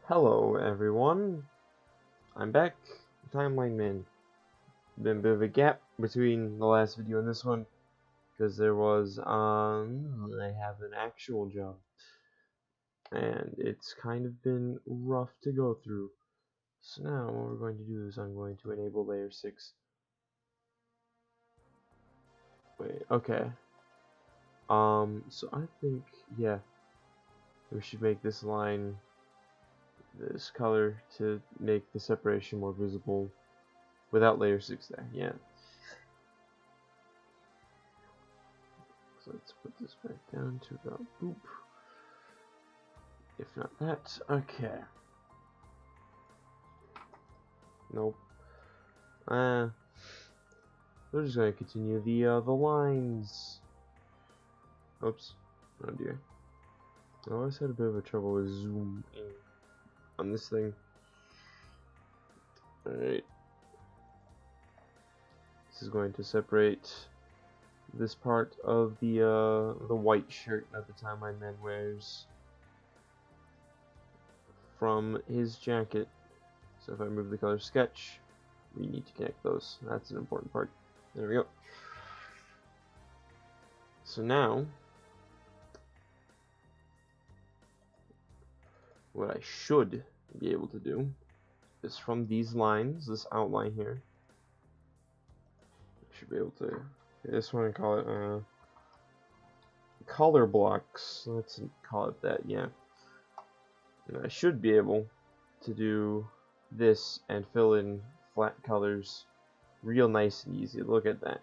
Hello everyone, I'm back, Timeline Man. Been a bit of a gap between the last video and this one, because I have an actual job, and it's kind of been rough to go through. So now what we're going to do is I'm going to enable layer 6. Wait, okay. So I think, yeah, we should make this line this color to make the separation more visible without layer 6 there, yeah. So let's put this back down to about boop. If not that, okay. Nope. We're just gonna continue the lines. Oops. Oh dear. I always had a bit of a trouble with zoom in on this thing. Alright. This is going to separate this part of the white shirt that the Timeline Man wears from his jacket. So if I move the color sketch, we need to connect those. That's an important part. There we go. So now, what I should be able to do is from these lines, this outline here, I should be able to this one and call it color blocks. Let's call it that, yeah. And I should be able to do this and fill in flat colors real nice and easy. Look at that.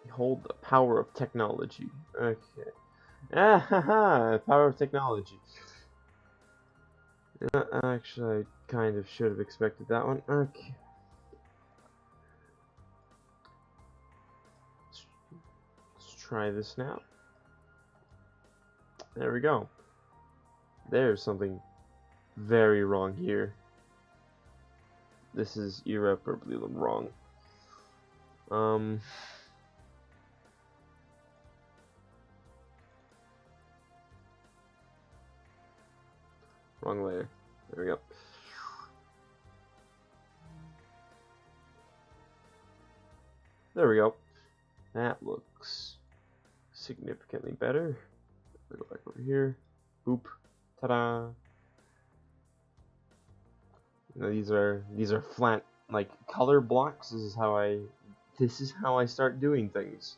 Behold the power of technology. Okay. Ah ha ha! Power of technology. Actually, I kind of should have expected that one. Okay. Let's try this now. There we go. There's something very wrong here. This is irreparably wrong. Wrong layer. There we go. There we go. That looks significantly better. Go back over here. Boop. Ta-da. Now these are flat like color blocks. This is how I start doing things.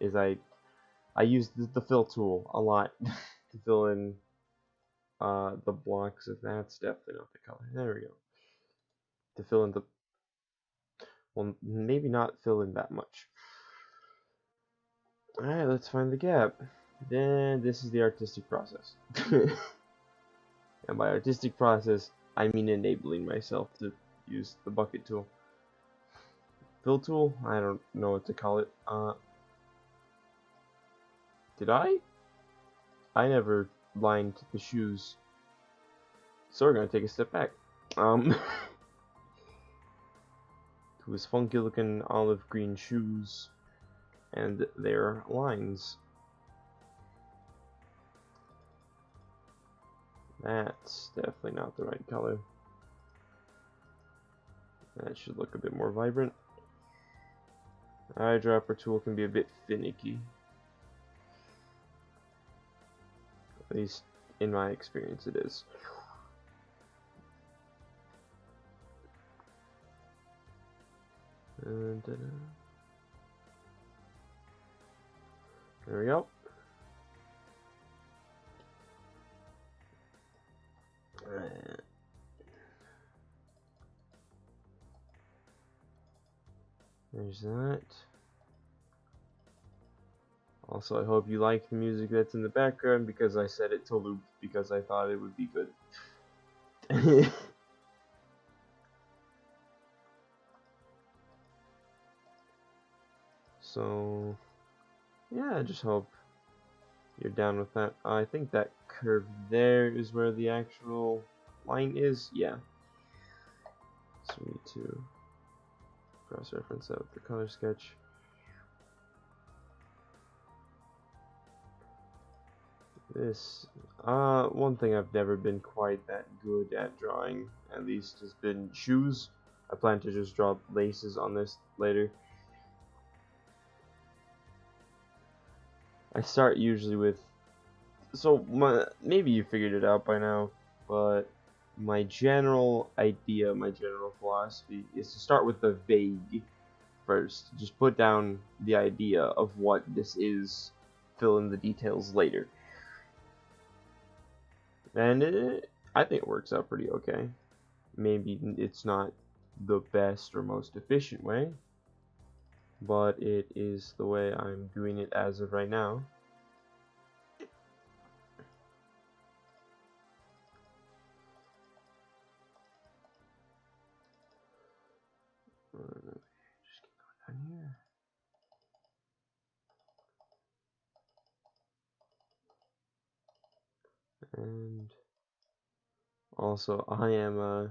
Is I use the fill tool a lot to fill in the blocks. If that's definitely not the color. There we go. To fill in the, well, maybe not fill in that much. Alright, let's find the gap. Then this is the artistic process. And by artistic process, I mean enabling myself to use the bucket tool. Fill tool? I don't know what to call it. Did I? I never lined the shoes. So we're gonna take a step back. To his funky looking olive green shoes and their lines. That's definitely not the right color. That should look a bit more vibrant. Eyedropper tool can be a bit finicky. At least in my experience it is. And, there we go. There's that. Also, I hope you like the music that's in the background because I set it to loop because I thought it would be good. So, yeah, I just hope you're down with that. I think that curve there is where the actual line is. Yeah. So we need to cross-reference that with the color sketch. This, one thing I've never been quite that good at drawing, at least, has been shoes. I plan to just draw laces on this later. I start usually with, maybe you figured it out by now, but my general idea, my general philosophy is to start with the vague first. Just put down the idea of what this is, fill in the details later. And I think it works out pretty okay. Maybe it's not the best or most efficient way, but it is the way I'm doing it as of right now. Just keep going down here. And also, I am,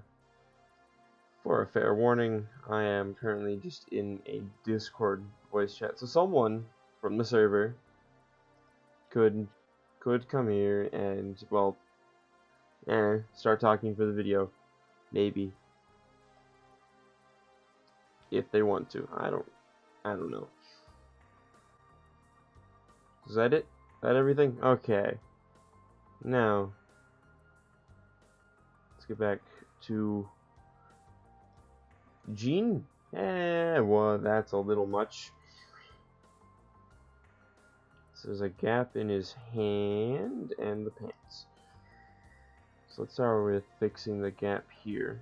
for a fair warning, I am currently just in a Discord voice chat. So someone from the server could come here and, well, start talking for the video. Maybe. If they want to. I don't know. Is that it? Is that everything? Okay. Now, let's get back to Gene. Well, that's a little much. So there's a gap in his hand and the pants. So let's start with fixing the gap here.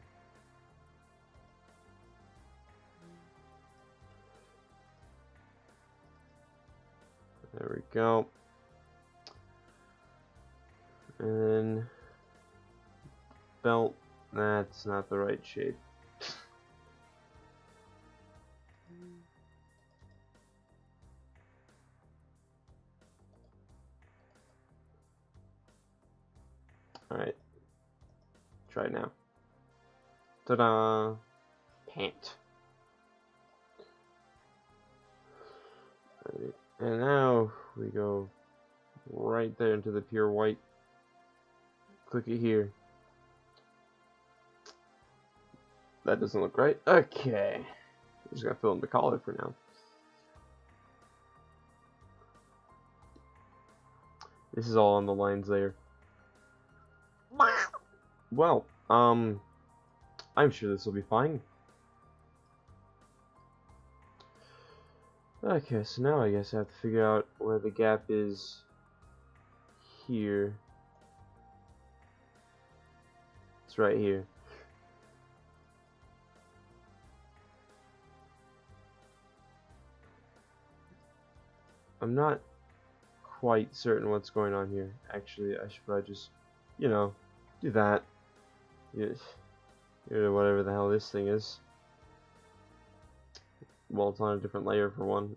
There we go. And then belt, that's not the right shape. Alright. Try it now. Ta-da! Pant. Right. And now we go right there into the pure white. Click it here. That doesn't look right. Okay. I'm just gonna fill in the collar for now. This is all on the lines there. Well, I'm sure this will be fine. Okay, so now I guess I have to figure out where the gap is here. It's right here. I'm not quite certain what's going on here. Actually, I should probably just, you know, do that. Whatever the hell this thing is. Well, it's on a different layer for one.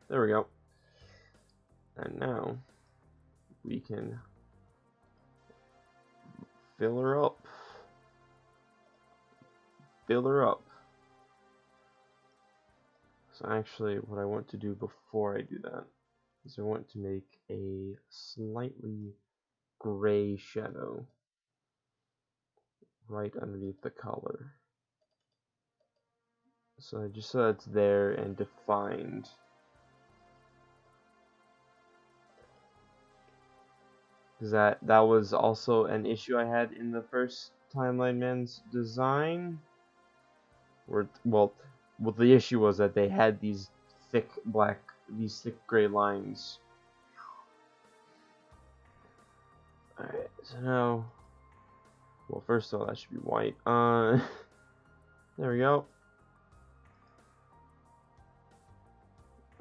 There we go. And now we can fill her up. Fill her up. So actually, what I want to do before I do that is I want to make a slightly gray shadow right underneath the collar. So just so it's there and defined. Because that was also an issue I had in the first Timeline Man's design. Where, well, the issue was that they had these thick gray lines. Alright, so now, well, first of all, that should be white. There we go.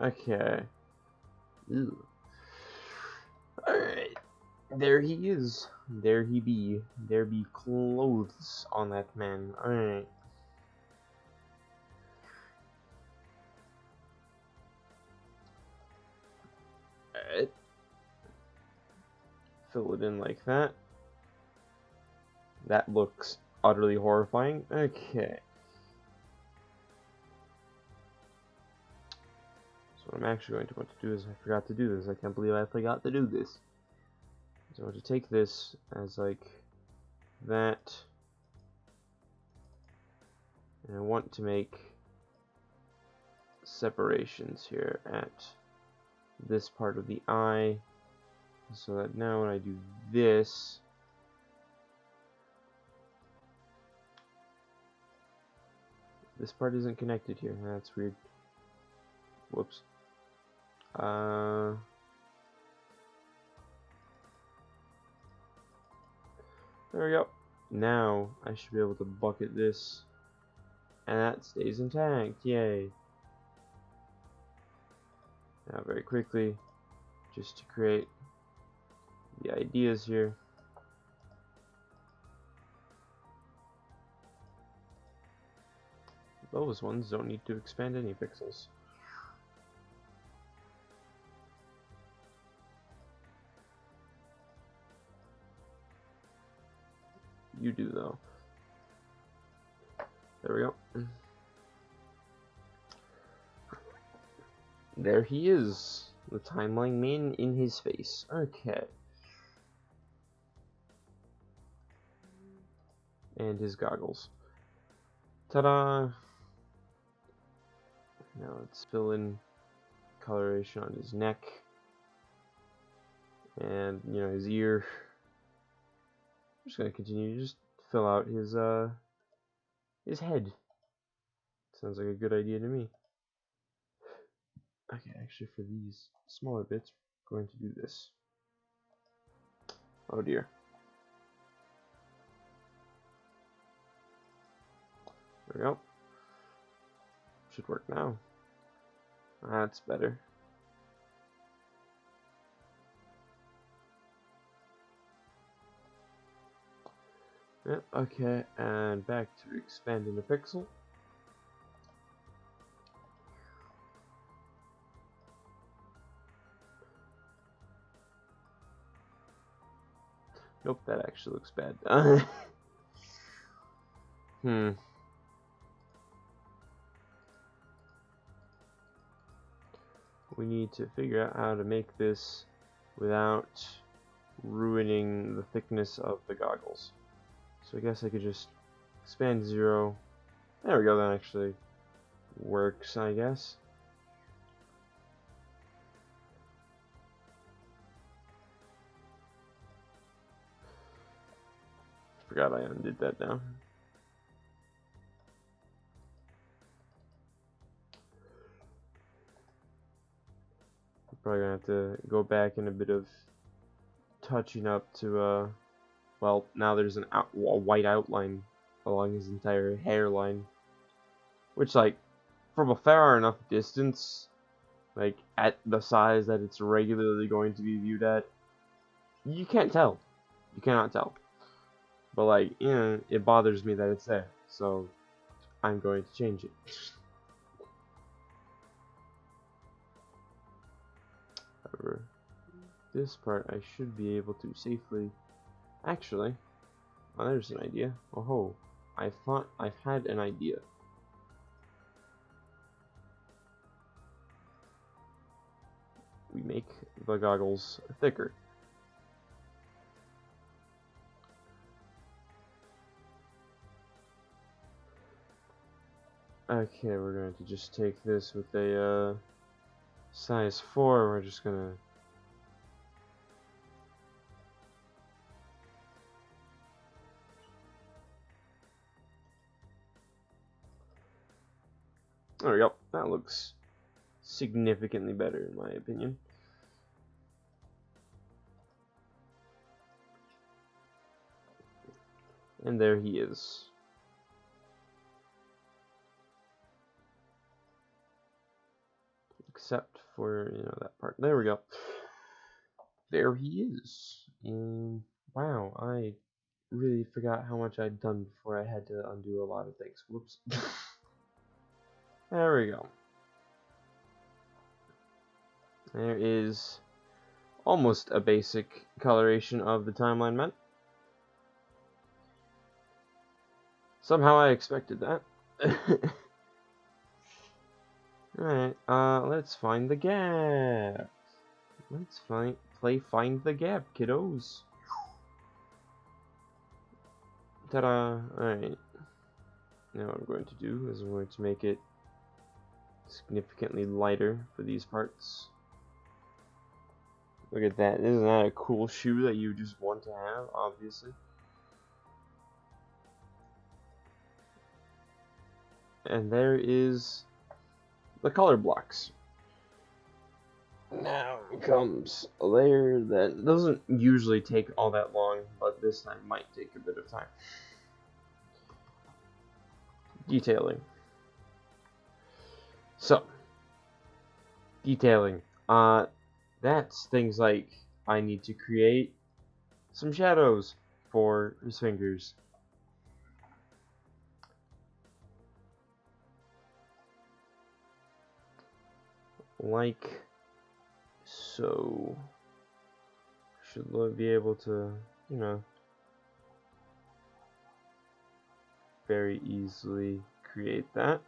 Okay. Alright. There he is. There he be. There be clothes on that man. Alright. Alright. Fill it in like that. That looks utterly horrifying. Okay. So So what I'm actually going to want to do is, I forgot to do this. I can't believe I forgot to do this. So I want to take this as like that, and I want to make separations here at this part of the eye, so that now when I do this, this part isn't connected here. That's weird. Whoops. There we go. Now I should be able to bucket this, and that stays intact. Yay. Now very quickly, just to create the ideas here. Those ones don't need to expand any pixels. You do though. There we go. There he is. The timeline man in his face. Okay. And his goggles. Ta-da! Now let's fill in coloration on his neck. And, you know, his ear. I'm just gonna continue to just fill out his head. Sounds like a good idea to me. Okay, actually for these smaller bits, we're going to do this. Oh dear. There we go. Should work now. That's better. Yeah, okay, and back to expanding the pixel. Nope, that actually looks bad. We need to figure out how to make this without ruining the thickness of the goggles. So I guess I could just expand 0. There we go, that actually works, I guess. Forgot I undid that now. Probably gonna have to go back in a bit of touching up to well, now there's a white outline along his entire hairline, which, like, from a far enough distance, like at the size that it's regularly going to be viewed at, you can't tell. You cannot tell. But, like, you know, it bothers me that it's there, so I'm going to change it. However, this part I should be able to safely. Actually, oh, there's an idea. Oh ho! I thought I've had an idea. We make the goggles thicker. Okay, we're going to just take this with a size 4. We're just gonna there we go. That looks significantly better in my opinion. And there he is. Except for, you know, that part. There we go. There he is. And wow, I really forgot how much I'd done before I had to undo a lot of things. Whoops. There we go. There is almost a basic coloration of the timeline man. Somehow I expected that. Alright, let's find the gap. Let's find the gap, kiddos. Ta-da! Alright. Now what I'm going to do is I'm going to make it significantly lighter for these parts. Look at that. Isn't that a cool shoe that you just want to have, obviously? And there is the color blocks. Now comes a layer that doesn't usually take all that long, but this time might take a bit of time. Detailing. So, detailing. That's things like I need to create some shadows for his fingers. Like so. Should be able to, you know, very easily create that.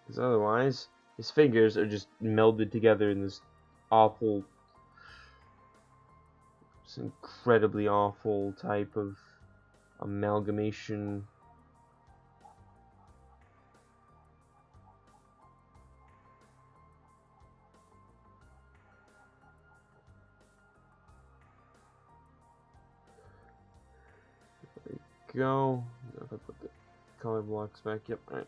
Because otherwise, his fingers are just melded together in this awful, this incredibly awful type of amalgamation. There we go. If I put the color blocks back, yep, alright.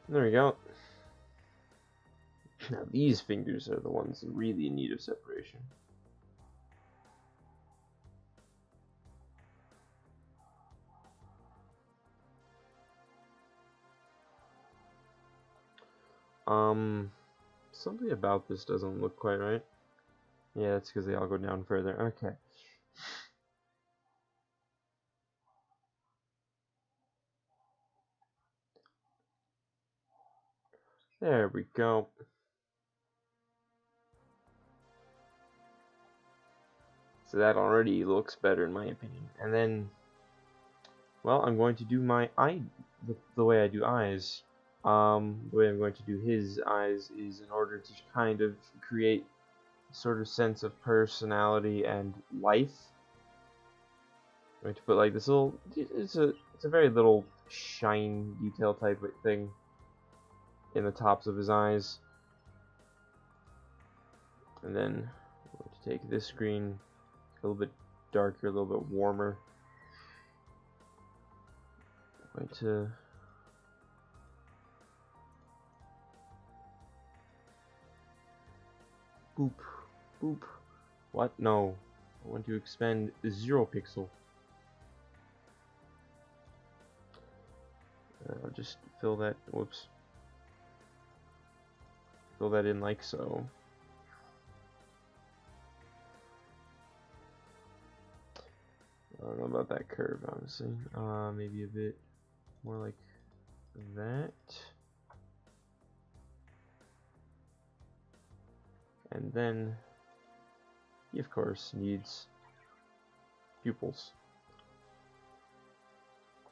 There we go. Now these fingers are the ones really in need of separation. Something about this doesn't look quite right. Yeah, that's because they all go down further. Okay. There we go. So that already looks better in my opinion. And then, well, I'm going to do my eye, the way I do eyes. The way I'm going to do his eyes is in order to kind of create a sort of sense of personality and life. I'm going to put like this little, it's a very little shine detail type of thing in the tops of his eyes. And then I'm going to take this green, a little bit darker, a little bit warmer. I'm going to boop, boop. What? No. I want to expand 0 pixel. I'll just fill that, whoops. Fill that in like so. I don't know about that curve, honestly. Maybe a bit more like that. And then he, of course, needs pupils.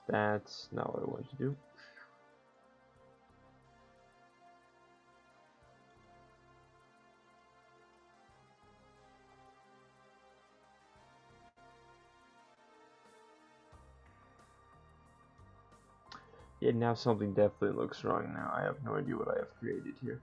That's not what I want to do. Yeah, now something definitely looks wrong now. I have no idea what I have created here.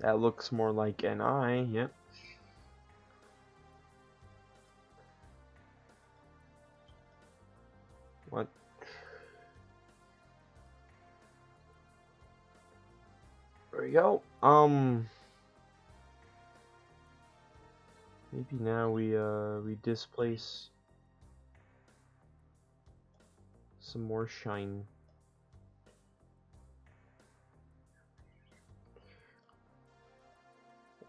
That looks more like an eye, yep. What? There we go. Maybe now we displace some more shine.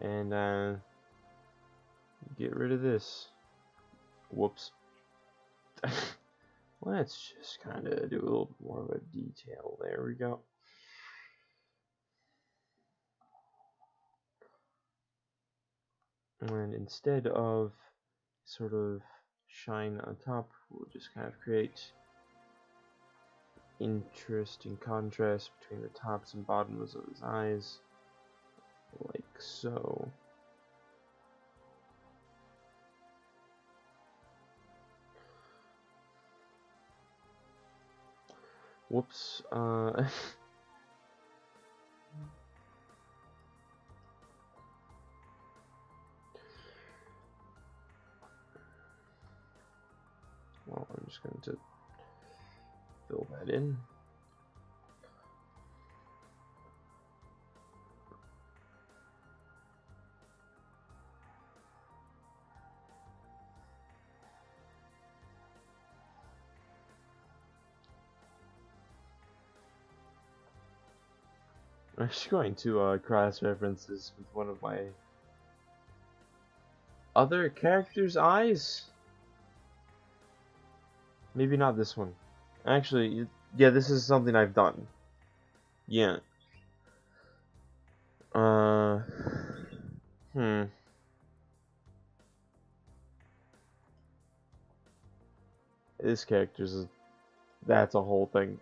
and get rid of this. Whoops. Let's just kind of do a little bit more of a detail. There we go. And instead of sort of shine on top, we'll just kind of create interesting contrast between the tops and bottoms of his eyes, like so. Whoops. Well, I'm just going to fill that in. I'm just going to cross-reference this with one of my other characters' eyes. Maybe not this one. Actually, yeah, this is something I've done. Yeah. This character's that's a whole thing.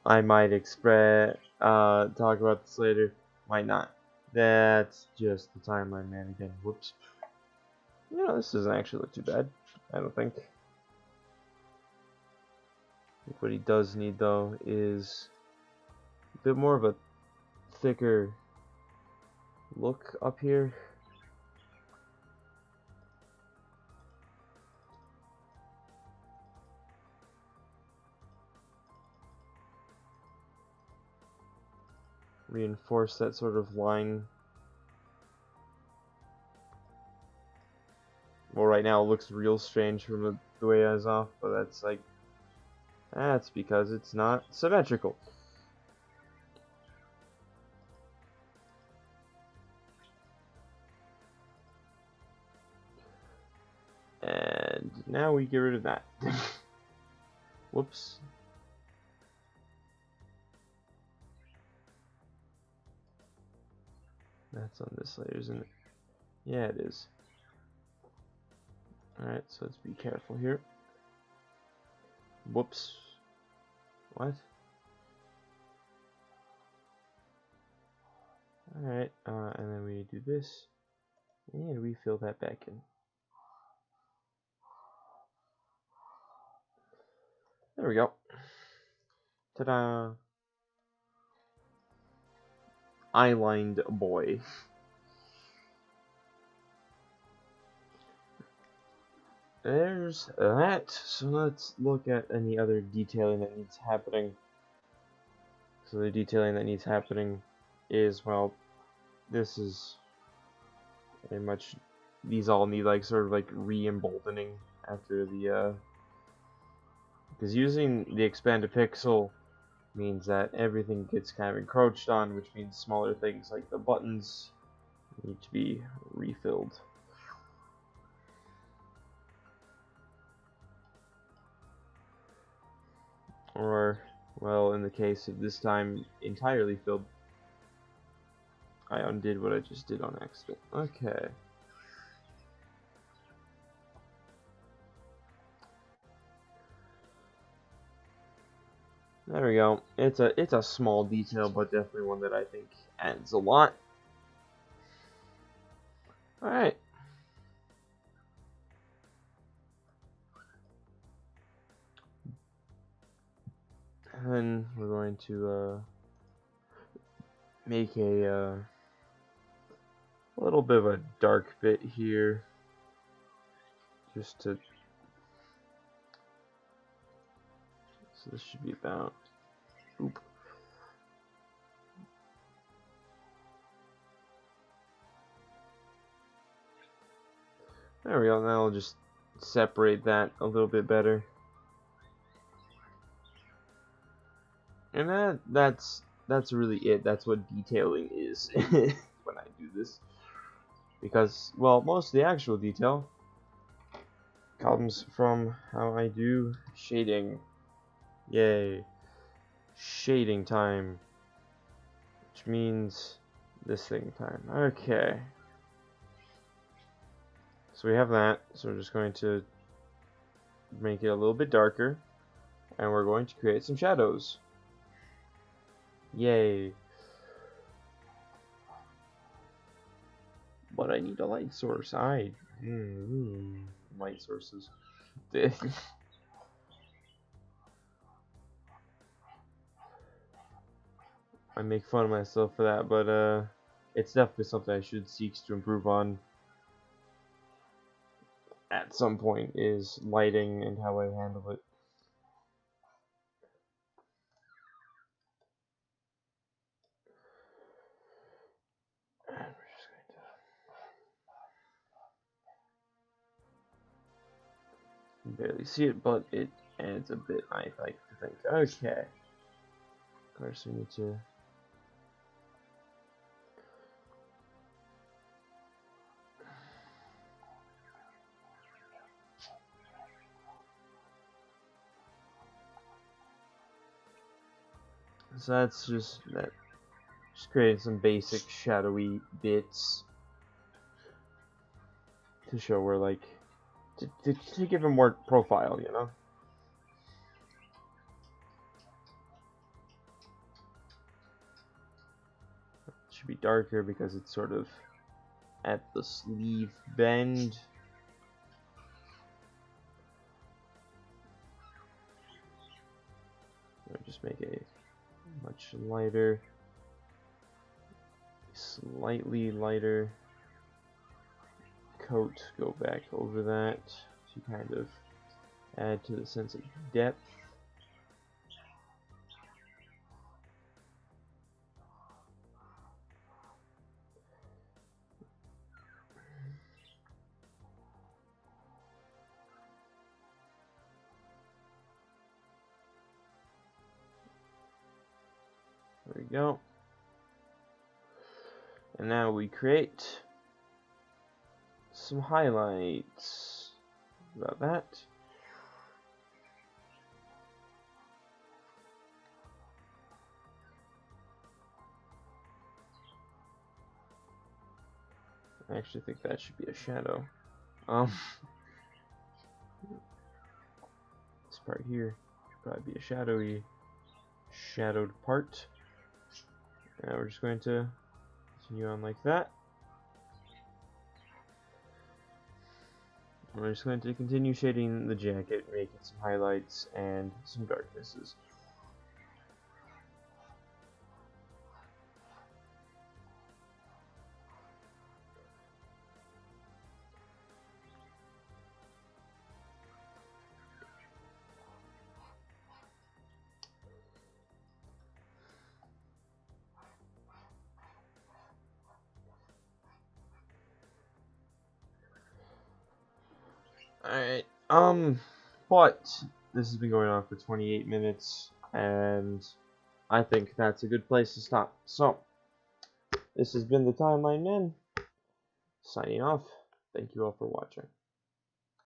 I might talk about this later. Might not. That's just the timeline, man. Again, whoops. You know, this doesn't actually look too bad. I don't think. What he does need, though, is a bit more of a thicker look up here. Reinforce that sort of line. Well, right now it looks real strange from the way I was off, but that's because it's not symmetrical. And now we get rid of that. Whoops. That's on this layer, isn't it? Yeah, it is. Alright, so let's be careful here. Whoops. What? Alright, and then we do this, and we fill that back in. There we go. Ta-da! Eye-lined boy. There's that. So let's look at any other detailing that needs happening. So the detailing that needs happening is, well, this is very much, these all need like sort of like re-emboldening after the because using the expanded pixel means that everything gets kind of encroached on, which means smaller things like the buttons need to be refilled. Or, well, in the case of this time, entirely filled. I undid what I just did on accident. Okay. There we go. It's a small detail, but definitely one that I think adds a lot. Alright. And we're going to make a little bit of a dark bit here, just to, so this should be about, oop. There we go. Now I'll just separate that a little bit better. And that's really it. That's what detailing is. is when I do this. Because, well, most of the actual detail comes from how I do shading. Yay. Shading time. Which means this thing time. Okay. So we have that. So we're just going to make it a little bit darker. And we're going to create some shadows. Yay. But I need a light source. Light sources. I make fun of myself for that, but it's definitely something I should seek to improve on at some point, is lighting and how I handle it. And we're just going to barely see it, but it adds a bit, I like to think. Okay. Of course, we need to. So that's just that. Just creating some basic shadowy bits to show where, like, to give him more profile, you know. It should be darker because it's sort of at the sleeve bend. I'll just make a much lighter, slightly lighter coat. Go back over that to kind of add to the sense of depth. There we go. And now we create some highlights. About that. I actually think that should be a shadow. This part here should probably be a shadowed part. Now we're just going to continue on like that. And we're just going to continue shading the jacket, making some highlights and some darknesses. Alright, but this has been going on for 28 minutes, and I think that's a good place to stop. So, this has been the Timeline Man, signing off. Thank you all for watching.